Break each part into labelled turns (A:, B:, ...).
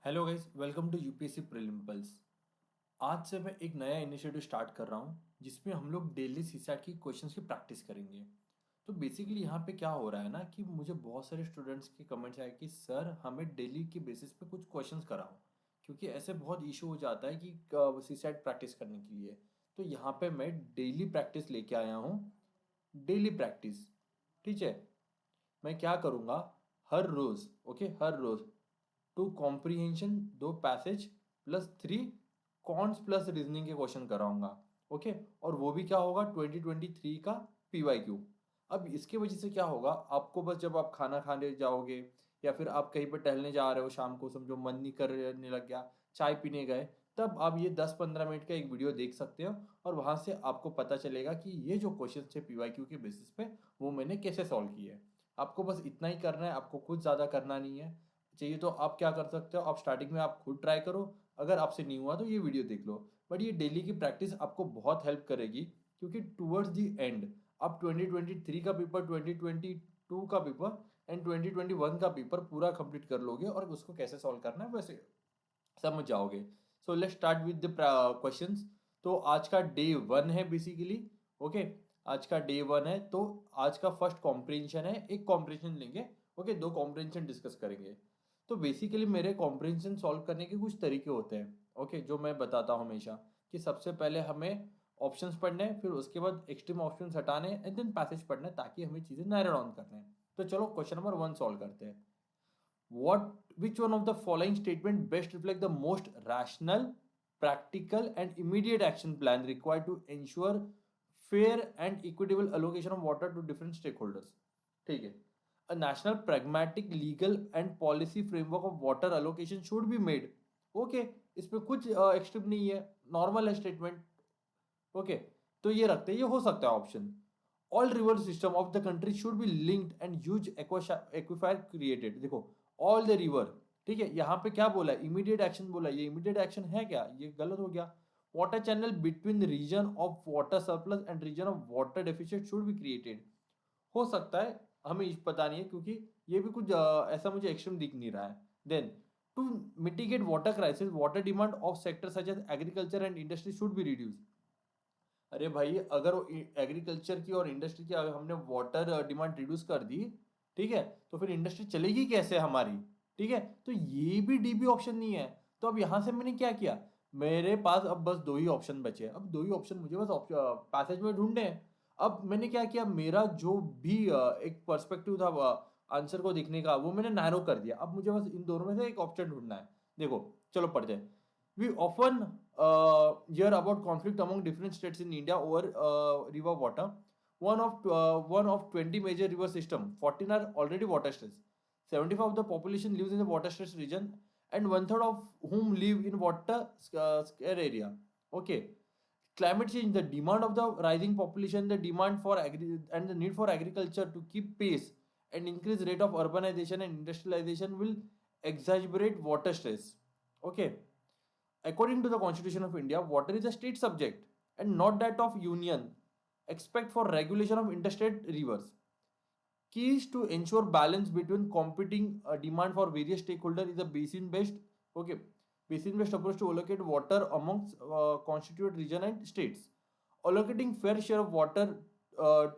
A: Hello guys, welcome to UPSC prelim pulse. आज से मैं एक नया इनिशिएटिव स्टार्ट कर रहा हूँ जिसमें हम लोग डेली सीसैट की क्वेश्चंस की प्रैक्टिस करेंगे। तो बेसिकली यहाँ पे क्या हो रहा है ना कि मुझे बहुत सारे स्टूडेंट्स के कमेंट्स आए कि सर हमें डेली के बेसिस पे कुछ क्वेश्चंस कराओ, क्योंकि ऐसे बहुत इशू हो जाता है कि सीसैट प्रैक्टिस करने के लिए। तो यहाँ पे मैं डेली प्रैक्टिस लेके आया हूँ। डेली प्रैक्टिस, ठीक है। मैं क्या करूँगा, हर रोज, ओके, हर रोज टू कॉम्प्रीहेंशन दो passage plus three cons plus reasoning के क्वेश्चन कराऊंगा। ओके, और वो भी क्या होगा, 2023 का पीवाईक्यू। अब इसके वजह से क्या होगा, आपको बस जब आप खाना खाने जाओगे या फिर आप कहीं पर टहलने जा रहे हो शाम को, समझो मन नहीं करने लग गया, चाय पीने गए, तब आप ये 10-15 मिनट का एक वीडियो देख सकते हो और वहां से आपको पता चलेगा कि ये जो क्वेश्चन थे पीवाईक्यू के बेसिस पे वो मैंने कैसे सॉल्व किए। आपको बस इतना ही करना है, आपको कुछ ज़्यादा करना नहीं है। चाहिए तो आप क्या कर सकते हो, आप स्टार्टिंग में आप खुद ट्राई करो, अगर आपसे नहीं हुआ तो ये वीडियो देख लो। बट ये डेली की प्रैक्टिस आपको बहुत हेल्प करेगी, क्योंकि टूवर्ड्स द एंड आप 2023 का पेपर, 2022 का पेपर एंड 2021 का पेपर पूरा कंप्लीट कर लोगे और उसको कैसे सॉल्व करना है वैसे समझ जाओगे। So let's start with the questions. तो आज का डे वन है बेसिकली। ओके, आज का डे वन है, तो आज का फर्स्ट कॉम्प्रिहेंशन है, एक कॉम्प्रिहेंशन लेंगे। ओके, दो कॉम्प्रिहेंशन डिस्कस करेंगे। तो बेसिकली मेरे कॉम्प्रिहेंशन सॉल्व करने के कुछ तरीके होते हैं, ओके, जो मैं बताता हूँ हमेशा कि सबसे पहले हमें ऑप्शंस पढ़ने हैं, फिर उसके बाद एक्सट्रीम ऑप्शंस हटाने हैं एंड देन पैसेज पढ़ना है, ताकि हमें चीजें नैरो डाउन करने हैं। तो चलो क्वेश्चन नंबर वन सॉल्व करते हैं। Which one of the following statement best reflect the most rational, practical, and immediate action plan required to ensure fair and equitable allocation of water to different stakeholders? ठीक है, a national pragmatic legal and policy framework of water allocation should be made. Okay, इस पे कुछ extreme नहीं है, normal है statement. Okay, तो ये रखते हैं, ये हो सकता है option. All river system of the country should be linked and huge aquifer created. देखो, ऑल द रिवर, ठीक है, यहाँ पे क्या बोला है, इमीडिएट एक्शन बोला है, ये इमीडिएट एक्शन है क्या, ये गलत हो गया। Water channel between region of water surplus and region of water deficient should be created. हो सकता है, हमें पता नहीं है, क्योंकि ये भी कुछ ऐसा मुझे एक्सट्रीम दिख नहीं रहा है। Then to mitigate water crisis water demand of sector such as agriculture and industry should be reduce. अरे भाई, अगर एग्रीकल्चर की और इंडस्ट्री की अगर हमने वाटर डिमांड रिड्यूस कर दी, ठीक है, तो फिर इंडस्ट्री चलेगी कैसे हमारी। ठीक है, तो ये भी डीबी ऑप्शन नहीं है। तो अब यहां से मैंने क्या किया, मेरे पास अब बस दो ही ऑप्शन बचे, अब दो ही ऑप्शन मुझे बस पैसेज में ढूंढने हैं। अब मैंने क्या किया, मेरा जो भी एक पर्सपेक्टिव था आंसर को देखने का, वो मैंने नैरो कर दिया। अब मुझे बस इन दोनों में से एक ऑप्शन ढूंढना है। देखो, चलो पढ़ते हैं। We often hear about conflict among different states in India over river water. One of 20 major river system, 14 are already water stressed. 75 of the population lives in the water stressed region, and one third of whom live in water scare area. Okay. Climate change, the demand of the rising population, the demand for and the need for agriculture to keep pace and increase rate of urbanization and industrialization will exacerbate water stress. Okay. According to the Constitution of India, water is a state subject and not that of union, except for regulation of interstate rivers. Keys to ensure balance between competing demand for various stakeholders is a basin-based, okay, basin-based approach to allocate water amongst constituent region and states. Allocating fair share of water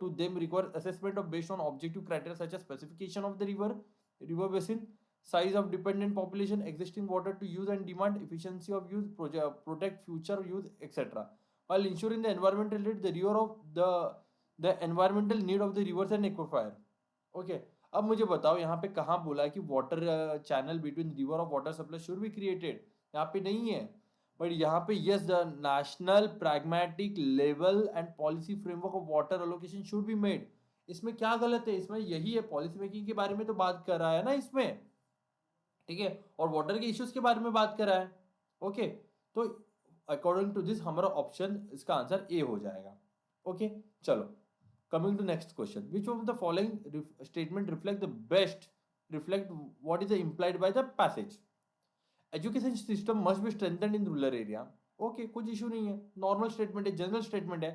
A: to them requires assessment of based on objective criteria such as specification of the river basin, size of dependent population, existing water to use and demand, efficiency of use, protect future use, etc. While ensuring the environmental need, the river of the environmental need of the rivers and aquifer. Okay, अब मुझे बताओ यहाँ पे कहाँ बोला है कि water channel between river of water supply should be created, यहाँ पे नहीं है। बट यहाँ पे yes, the national pragmatic level and policy framework of water allocation should be made. इसमें क्या गलत है, इसमें यही है, पॉलिसी मेकिंग के बारे में तो बात कर रहा है ना इसमें, ठीक है, और वाटर के इश्यूज के बारे में बात कर रहा है। ओके, तो अकॉर्डिंग टू दिस हमारा ऑप्शन, इसका आंसर ए हो जाएगा। ओके, चलो coming to next question, which of the following statement reflect what is implied by the passage? Education system must be strengthened in rural area. Okay, कुछ issue नहीं है, normal statement है, general statement है।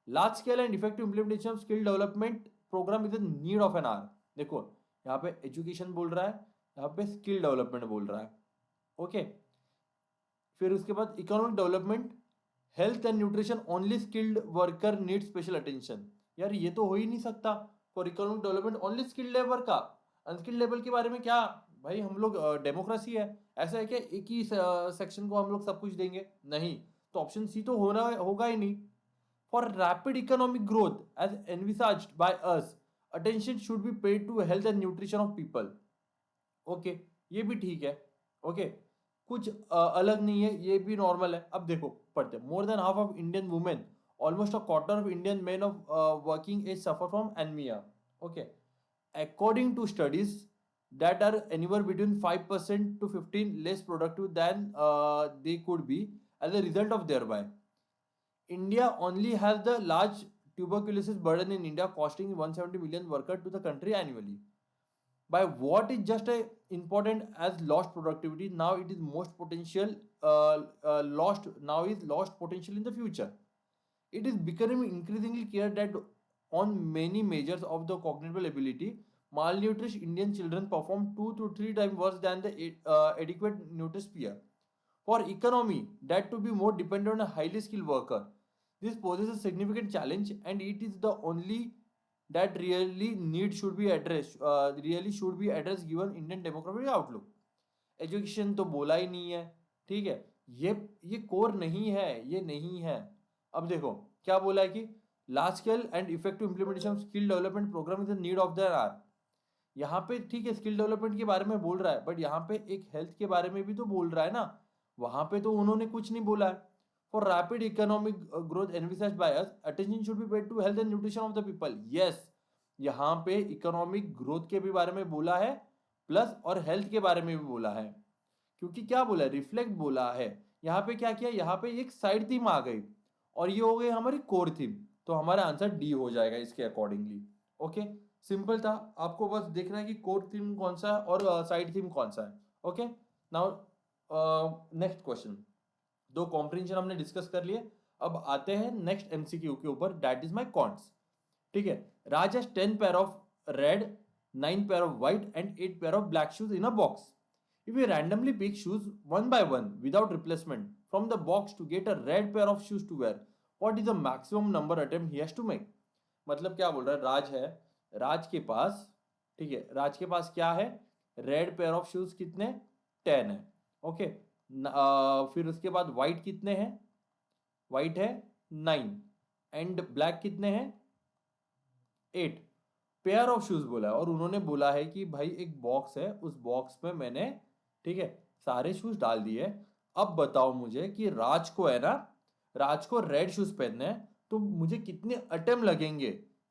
A: Large scale and effective implementation of skill development program is the need of an hour. देखो, यहाँ पे education बोल रहा है, यहाँ पे स्किल डेवलपमेंट बोल रहा है। ओके। फिर उसके बाद economic development, health and nutrition, only skilled worker need special attention. यार ये तो हो ही नहीं सकता। For economic development only skilled labour का, अनस्किल्ड लेबर के बारे में क्या? भाई हम लोग डेमोक्रेसी है, ऐसा है क्या एक ही सेक्शन को हम लोग सब कुछ देंगे? नहीं। तो ऑप्शन सी तो होना होगा ही नहीं। For rapid economic growth as envisaged by us, attention should be paid to health and nutrition of people. Okay, ये भी ठीक है। ओके, कुछ अलग नहीं है, ये भी नॉर्मल है। अब देखो पढ़ते, more than half of Indian women, almost a quarter of Indian men of working age suffer from anaemia. Okay, according to studies that are anywhere between 5% to 15 less productive than they could be as a result of thereby. India only has the large tuberculosis burden in India, costing 170 million workers to the country annually. By what is just a important as lost productivity, now it is most potential lost, now is lost potential in the future. It is becoming increasingly clear that on many measures of the cognitive ability, malnourished Indian children perform 2 to 3 times worse than the adequate nutritious peer. For economy, that to be more dependent on a highly skilled worker, this poses a significant challenge, and it is the only that really should be addressed given Indian demographic outlook. Education तो बोला ही नहीं है, ठीक है। ये core नहीं है, ये नहीं है। अब देखो क्या बोला है कि large scale and effective implementation of skill development program is the need of the hour. यहाँ पे ठीक है स्किल डेवलपमेंट के बारे में बोल रहा है, बट यहाँ पे एक हेल्थ के बारे में भी तो बोल रहा है ना। वहां पे तो उन्होंने कुछ नहीं बोला है। For rapid economic growth envisaged by us, attention should be paid to health and nutrition of the people. Yes, यहाँ पे इकोनॉमिक ग्रोथ के भी बारे में बोला है, प्लस और हेल्थ के बारे में भी बोला है। क्योंकि क्या बोला है, रिफ्लेक्ट बोला है। यहाँ पे क्या किया, यहाँ पे एक साइड थीम आ गई, और ये हो गई हमारी कोर थीम। तो हमारा आंसर डी हो जाएगा इसके अकॉर्डिंगली। ओके, सिंपल था। आपको बस देखना है कि कोर थीम कौन सा है और साइड थीम कौन सा है। Okay, now next question. दो कॉम्प्रिहेंशन हमने डिस्कस कर लिए। अब आते हैं नेक्स्ट एमसीक्यू के ऊपर, दैट इज माय कॉन्ट्स। ठीक है, Raj has 10 pair of red, 9 pair of white and 8 pair of black shoes in a box. If we randomly pick shoes one by one without replacement from the box to get a red pair of shoes to wear, what is the maximum number attempt he has to make? मतलब क्या बोल रहा है, राज है, राज के पास, ठीक है, राज के पास क्या है, रेड पेयर ऑफ शूज कितने, 10 है। ओके, फिर उसके बाद व्हाइट कितने हैं, व्हाइट है 9, एंड ब्लैक कितने हैं, 8 पेयर ऑफ शूज बोला है। और उन्होंने बोला है कि भाई एक बॉक्स है, उस बॉक्स में मैंने, ठीक है, सारे शूज डाल दिए। अब बताओ मुझे कि राज को है ना, राज को रेड शूज पहनने हैं, तो मुझे कितने अटेम्प्ट लगेंगे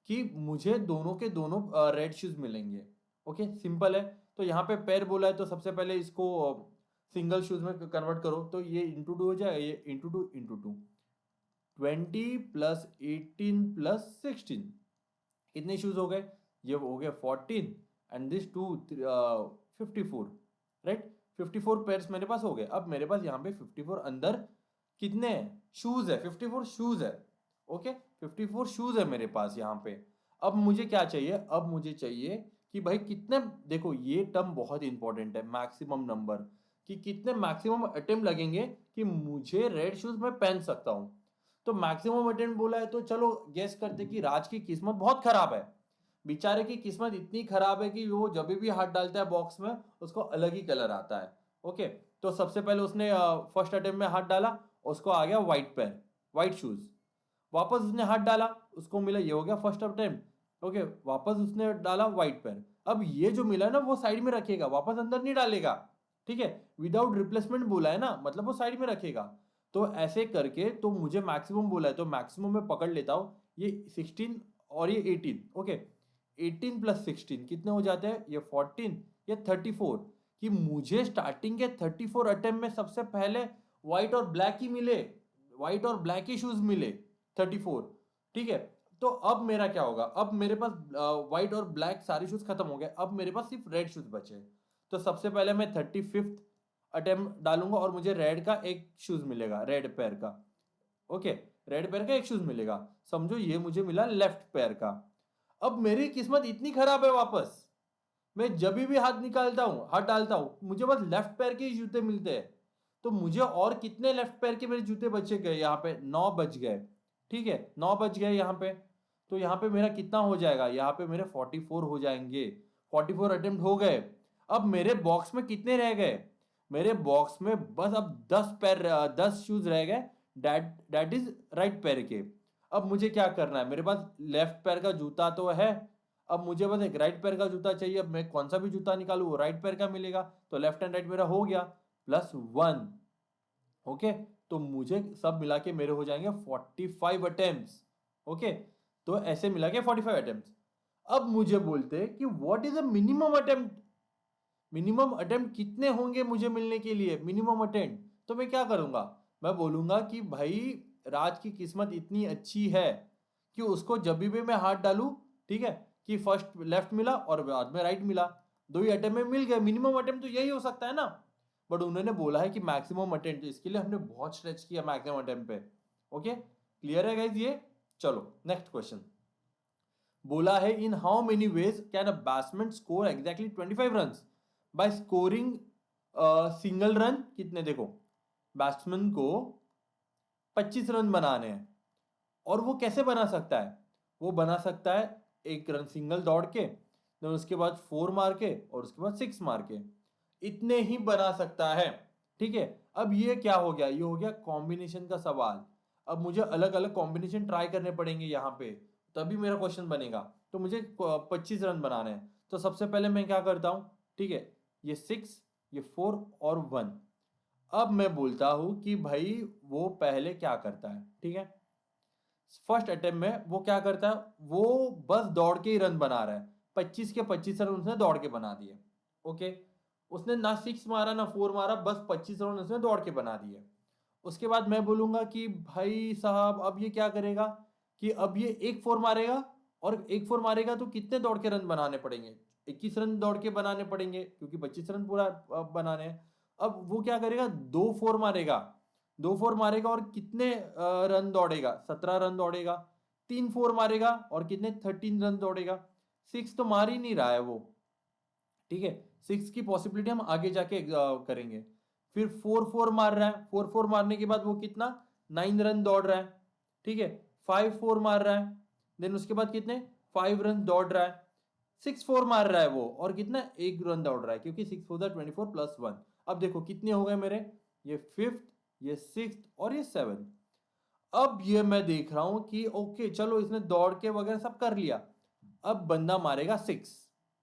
A: कि मुझे दोनों के दोनों रेड शूज मिलेंगे। ओके, सिंपल है। तो यहाँ पे पेयर बोला है, तो सबसे पहले इसको सिंगल शूज में कन्वर्ट करो, तो ये इंटू 2 हो जाएगा, ये इंटू 2 इंटू 2, 20 प्लस 18 प्लस 16, कितने शूज हो गए, ये हो गए 14 एंड दिस 2 54, राइट। 54 पेयर्स मेरे पास हो गए। अब मेरे पास यहाँ पे 54 अंदर कितने हैं, शूज है, 54 शूज है। ओके, 54 शूज है मेरे पास यहाँ पे। अब मुझे क्या चाहिए, अब मुझे चाहिए कि भाई कितने, देखो ये टर्म बहुत इंपॉर्टेंट है, मैक्सिमम नंबर, कि कितने मैक्सिमम अटेम्प्ट लगेंगे कि मुझे रेड शूज में पहन सकता हूं। तो मैक्सिमम अटेम्प्ट बोला है, तो चलो गेस करते कि राज की किस्मत बहुत खराब है। बेचारे की किस्मत इतनी खराब है कि वो जब भी हाथ डालता है बॉक्स में उसको अलग ही कलर आता है। ओके, तो सबसे पहले उसने फर्स्ट अटेम्प्ट में हाथ डाला, उसको आ गया व्हाइट पेन, व्हाइट शूज। वापस उसने हाथ डाला, उसको मिला, ये हो गया फर्स्ट अटेम्प्ट। ओके, वापस उसने डाला व्हाइट पेन। अब ये जो मिला ना वो साइड में रखेगा, वापस अंदर नहीं डालेगा। ठीक है, विदाउट रिप्लेसमेंट बोला है ना, मतलब वो साइड में रखेगा। तो ऐसे करके तो मुझे मैक्सिमम बोला है, तो मैक्सिमम में पकड़ लेता हूं, ये 16 और ये 18। ओके, 18 प्लस 16 कितने हो जाते हैं, ये 14, ये 34, कि मुझे स्टार्टिंग के 34 अटेम्प्ट में सबसे पहले व्हाइट और ब्लैक ही मिले, व्हाइट और ब्लैक ही शूज मिले 34। ठीक है, तो अब मेरा क्या होगा, अब मेरे पास व्हाइट और ब्लैक सारे शूज खत्म हो गए, अब मेरे पास सिर्फ रेड शूज बचे। तो सबसे पहले मैं 35th अटेम्प्ट डालूंगा और मुझे रेड का एक शूज मिलेगा, रेड पैर का। ओके, रेड पैर का एक शूज मिलेगा, समझो ये मुझे मिला लेफ्ट पैर का। अब मेरी किस्मत इतनी खराब है वापस मैं जब भी हाथ निकालता हूँ, हाथ डालता हूँ, मुझे बस लेफ्ट पैर के ही जूते मिलते हैं। तो मुझे और कितने लेफ्ट पैर के मेरे जूते बचे गए? यहाँ पे 9 बच गए। ठीक है, 9 बच गए यहाँ पे। तो यहाँ पे मेरा कितना हो जाएगा? यहाँ पे मेरे 44 हो जाएंगे। 44 अटेम्प्ट हो गए। अब मेरे बॉक्स में कितने रह गए? मेरे बॉक्स में बस अब 10 शूज रह गए। दैट इज राइट पैर के। अब मुझे क्या करना है? मेरे पास लेफ्ट पैर का जूता तो है, अब मुझे बस एक राइट पैर का जूता चाहिए। अब मैं कौन सा भी जूता निकालू वो राइट पैर का मिलेगा। तो लेफ्ट एंड राइट मेरा हो गया +1। ओके, तो मुझे सब मिला के मेरे हो जाएंगे 45 अटेम्प्ट्स। ओके, तो ऐसे मिला के 45 अटेम्प्ट्स। अब मुझे बोलते हैं कि what is the minimum attempt? Minimum attempt कितने होंगे मुझे मिलने के लिए मिनिमम अटेम्प्ट? तो मैं क्या करूंगा? मैं बोलूंगा कि भाई राज की किस्मत इतनी अच्छी है कि उसको जब भी मैं हाथ डालूं, ठीक है, कि फर्स्ट लेफ्ट मिला और बाद में राइट मिला, 2 ही अटेम्प्ट में मिल गए। मिनिमम अटेम्प्ट तो यही हो सकता है ना। बट उन्होंने बोला है कि मैक्सिमम अटेम्प्ट, तो इसके लिए हमने बहुत स्ट्रेच किया मैक्सिमम अटेम्प्ट पे। ओके, क्लियर है गाइस ये? चलो नेक्स्ट क्वेश्चन। बोला है in how many ways can a batsman score exactly 25 runs by scoring single run. कितने? देखो, बैट्समैन को 25 रन बनाने हैं, और वो कैसे बना सकता है? वो बना सकता है 1 रन सिंगल दौड़ के, देन उसके बाद 4 मार के, और उसके बाद 6 मार के। इतने ही बना सकता है। ठीक है, अब ये क्या हो गया? ये हो गया कॉम्बिनेशन का सवाल। अब मुझे अलग अलग कॉम्बिनेशन ट्राई करने पड़ेंगे यहाँ पे, तभी मेरा क्वेश्चन बनेगा। तो मुझे 25 रन बनाने हैं। तो सबसे पहले मैं क्या करता हूँ? ठीक है, ये 6, ये 4 और 1। अब मैं बोलता हूँ कि भाई वो पहले क्या करता है। ठीक है, फर्स्ट अटेम्प्ट में वो क्या करता है? वो बस दौड़ के ही रन बना रहा है। 25 के 25 रन उसने दौड़ के बना दिए। ओके, उसने ना 6 मारा ना 4 मारा, बस 25 रन उसने दौड़ के बना दिए। उसके बाद मैं बोलूंगा कि भाई साहब अब ये क्या करेगा कि अब ये एक 4 मारेगा, और एक 4 मारेगा तो कितने दौड़ के रन बनाने पड़ेंगे? 21 रन दौड़ के बनाने पड़ेंगे, क्योंकि 25 रन पूरा बनाने हैं। अब वो क्या करेगा? 2 4 मारेगा। 2 4 मारेगा और कितने रन दौड़ेगा? 17 रन दौड़ेगा। 3 4 मारेगा और कितने? 13 रन दौड़ेगा। 6 तो मार ही नहीं रहा है वो। ठीक है, 6 की पॉसिबिलिटी हम आगे जाके करेंगे। फिर 4 4 मार रहा है। 4 4 मारने के बाद वो कितना? 9 रन दौड़ रहा है। ठीक है, 5 4 मार रहा है, देन उसके बाद कितने? 5 रन दौड़ रहा है। 6 4 मार रहा है वो, और कितना? 1 रन दौड़ रहा है, क्योंकि 6 4 24 +1। अब देखो कितने हो गए मेरे? ये 5th, ये 6th और ये 7th। अब ये मैं देख रहा हूं कि ओके चलो इसने दौड़ के वगैरह सब कर लिया। अब बंदा मारेगा 6।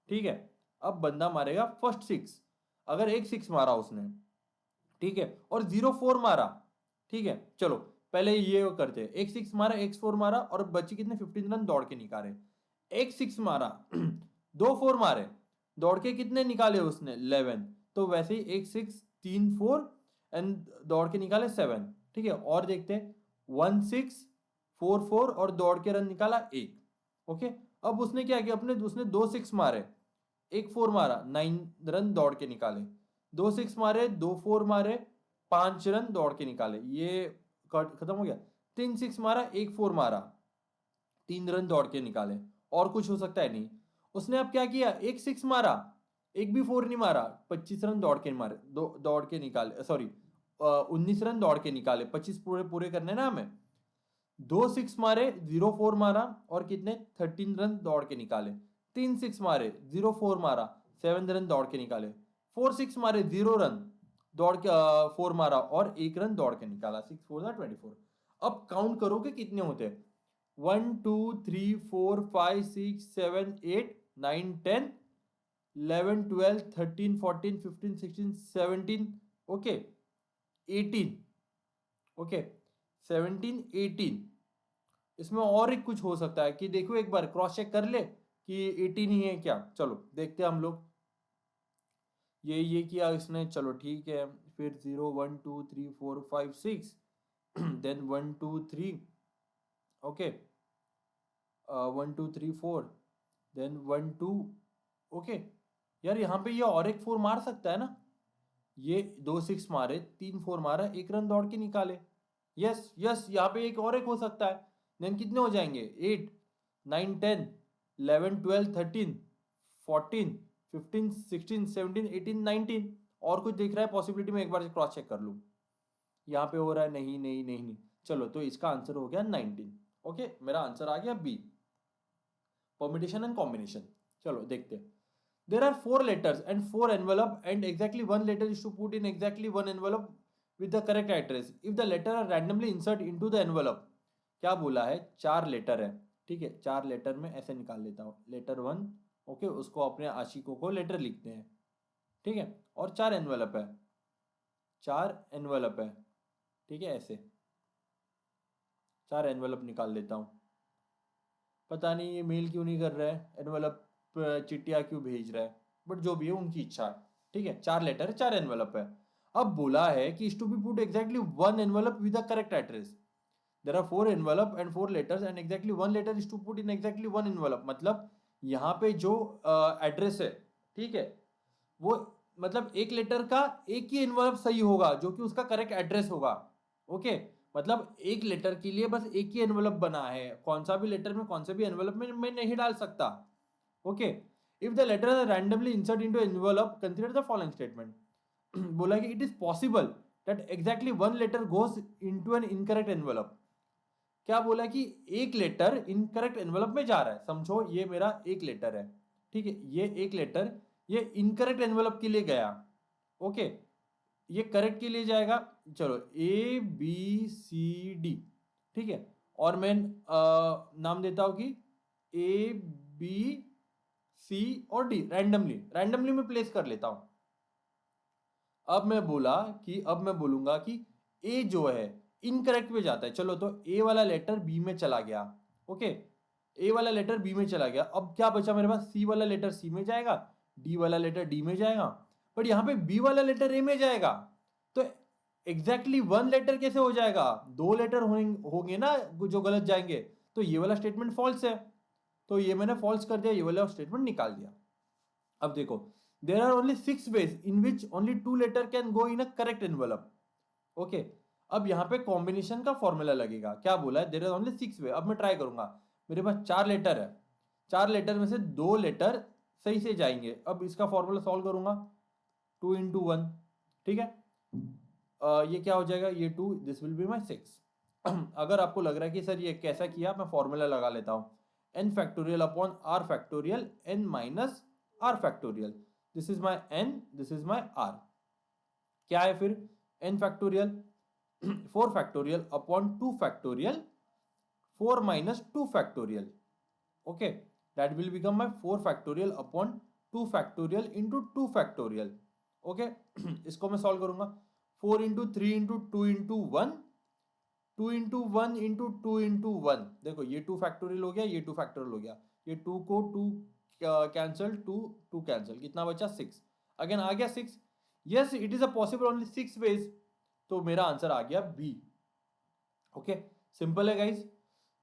A: ठीक है, अब बंदा मारेगा फर्स्ट 6। अगर एक 6 मारा उसने, ठीक है, और 0 4 मारा। ठीक है, चलो पहले ये करते हैं। एक 6 मारा, एक 4 मारा, और बच्चे कितने? 15 रन दौड़ के निकाले। एक 6 मारा 2 4 मारे, दौड़ के कितने निकाले उसने? 11। तो वैसे ही एक 6 3 4 एंड दौड़ के निकाले 7। ठीक है, और देखते हैं। 1 6 4 4 और दौड़ के रन निकाला 1। ओके, अब उसने क्या किया? उसने 2 6 मारे, एक 4 मारा, 9 रन दौड़ के निकाले। 2 6 मारे, 2 4 मारे, 5 रन दौड़ के निकाले। ये खत्म हो गया। 3 6 मारा, एक 4 मारा, 3 रन दौड़ के निकाले। और कुछ हो सकता है? नहीं। उसने अब क्या किया? एक 6 मारा, एक भी 4 नहीं मारा, 25 रन दौड़ के मारे, दौड़ के निकाले, सॉरी 19 रन दौड़ के निकाले। 25 पूरे पूरे करने ना हमें। 2 6 मारे, 0 4 मारा, और कितने? 13 रन दौड़ के निकाले। 3 6 मारे, 0 4 मारा, 7 रन दौड़ के निकाले। 4 6 मारे, 0 रन दौड़ के 4 मारा, और 1 रन दौड़ के निकाला। 6 4 24। अब काउंट करो कि कितने होते हैं। 1 2 3 4 5 6 7 8 9 10 11 12 13 14 15 16 17। ओके, 18। ओके, 17 18। इसमें और एक कुछ हो सकता है कि देखो एक बार क्रॉस चेक कर ले कि 18 ही है क्या। चलो देखते हैं हम लोग। ये किया इसने, चलो ठीक है। फिर 0 1 2 3 4 5 6 देन 1 2 3। Okay, 1 2 3 4 then 1 2। ओके, यार यहाँ पे ये और एक 4 मार सकता है ना। ये 2 6 मारे, 3 4 मारा, 1 रन दौड़ के निकाले। यस यस, यहाँ पे एक और एक हो सकता है। देन कितने हो जाएंगे? 8 9 10 11 12 13 14 15, 16, 17, 18, 19 और कुछ दिख रहा है पॉसिबिलिटी में एक बार क्रॉस चेक कर लूँ। यहाँ पे हो रहा है नहीं नहीं नहीं नहीं, चलो तो इसका आंसर हो गया 19। ओके, मेरा आंसर आ गया बी, परम्यूटेशन एंड कॉम्बिनेशन। चलो देखते हैं। There are 4 letters and 4 envelope and exactly 1 letter is to put in exactly 1 envelope with the correct address. If the letter are randomly insert into the envelope. क्या बोला है, 4 letter है, ठीक है, 4 letter में ऐसे निकाल लेता हूँ, लेटर 1, ओके, उसको अपने आशिकों को लेटर लिखते हैं, ठीक है, और 4 एनवेलप है, 4 एनवेलप है, ठीक है, ऐसे 4 एनवेलप निकाल लेता हूँ। पता नहीं ये मेल क्यों नहीं कर रहा है, एनवेलप चिट्ठियाँ क्यों भेज रहा है, बट जो भी है उनकी इच्छा है, ठीक है, 4 लेटर है, 4 एनवेलप है। अब बोला है कि is to be put exactly 1 envelope with the correct address. There are 4 envelope and 4 letters and exactly 1 letter is to put in exactly 1 envelope. मतलब यहाँ पे जो एड्रेस है, ठीक है, वो मतलब एक लेटर का एक ही एनवेलप सही होगा जो कि उसका करेक्ट एड्रेस होगा। ओके, मतलब एक लेटर के लिए बस एक ही एनवेलप बना है, कौन सा भी लेटर में कौन से भी एनवेलप में मैं नहीं डाल सकता। Okay, if the letter are randomly insert into envelope consider the following statement. बोला कि it is possible that exactly 1 letter goes into an incorrect envelope. क्या बोला कि एक लेटर इनकरेक्ट एनवेलप में जा रहा है, समझो ये मेरा एक लेटर है, ठीक है, ये एक लेटर ये इनकरेक्ट एनवेलप के लिए गया, ओके, ये करेक्ट के लिए जाएगा, चलो ए बी सी डी, ठीक है, और मैं नाम देता हूं कि ए बी सी और डी रैंडमली मैं प्लेस कर लेता हूं। अब मैं बोलूंगा कि ए जो है इनकरेक्ट में जाता है, चलो तो ए वाला लेटर बी में चला गया, ओके, ए वाला लेटर बी में चला गया, अब क्या बचा मेरे पास, सी वाला लेटर सी में जाएगा, डी वाला लेटर डी में जाएगा, बट यहाँ पे बी वाला लेटर ए में जाएगा, तो एग्जैक्टली 1 लेटर कैसे हो जाएगा, 2 लेटर होंगे ना जो गलत जाएंगे, तो ये वाला स्टेटमेंट फॉल्स है, तो ये मैंने फॉल्स कर दिया, ये वाला स्टेटमेंट निकाल दिया। अब देखो, there are only 6 ways in which only 2 letter can go in a correct envelope. Okay, अब यहाँ पे कॉम्बिनेशन का फॉर्मूला लगेगा, क्या बोला है, देयर आर ओनली 6 वे। अब मैं ट्राई करूंगा, मेरे पास 4 लेटर है, 4 लेटर में से 2 लेटर सही से जाएंगे, अब इसका फॉर्मूला सॉल्व करूंगा, 2 into 1, ठीक है, ये क्या हो जाएगा, ये 2, दिस विल बी माई 6। अगर आपको लग रहा है कि सर ये कैसा किया, मैं फॉर्मूला लगा लेता हूँ, n factorial upon r factorial n minus r factorial, this is my n, this is my r, क्या है फिर n factorial 4 factorial upon 2 factorial 4 minus 2 factorial, okay, that will become my 4 factorial upon 2 factorial into 2 factorial, okay. इसको मैं solve करूंगा, 4 into 3 into 2 into 1, 2 into 1 into 2 into 1, देखो ये 2 factorial हो गया, ये 2 फैक्टोरियल हो गया, ये 2 को 2 कैंसिल, 2 कैंसिल, कितना बचा 6, अगेन आ गया 6, yes it is a possible only 6 ways, तो मेरा आंसर आ गया बी। ओके, सिंपल है गाइस।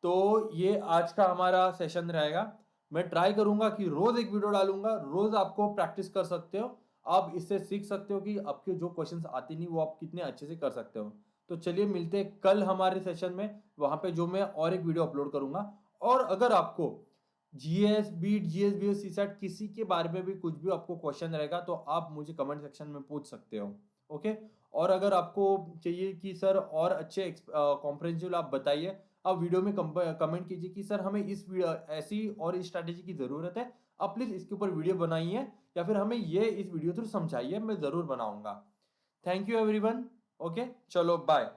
A: तो ये आज का हमारा सेशन रहेगा, मैं ट्राई करूंगा कि रोज एक वीडियो डालूंगा, रोज आपको प्रैक्टिस कर सकते हो, आप इससे सीख सकते हो कि आपके जो क्वेश्चंस आते नहीं वो आप कितने अच्छे से कर सकते हो। तो चलिए मिलते हैं कल हमारे सेशन में, वहां पे जो मैं और एक वीडियो अपलोड करूंगा। और अगर आपको जीएस बीट जीएस बीएस सीसैट किसी के बारे में भी कुछ भी आपको क्वेश्चन रहेगा तो आप मुझे कमेंट सेक्शन में पूछ सकते हो, ओके। और अगर आपको चाहिए कि सर और अच्छे कॉम्प्रिहेंसिव आप बताइए, आप वीडियो में कमेंट कीजिए कि सर हमें इस ऐसी और इस स्ट्रैटेजी की जरूरत है, आप प्लीज इसके ऊपर वीडियो बनाइए या फिर हमें ये इस वीडियो थ्रू समझाइए, मैं जरूर बनाऊंगा। थैंक यू एवरीवन, ओके, चलो बाय।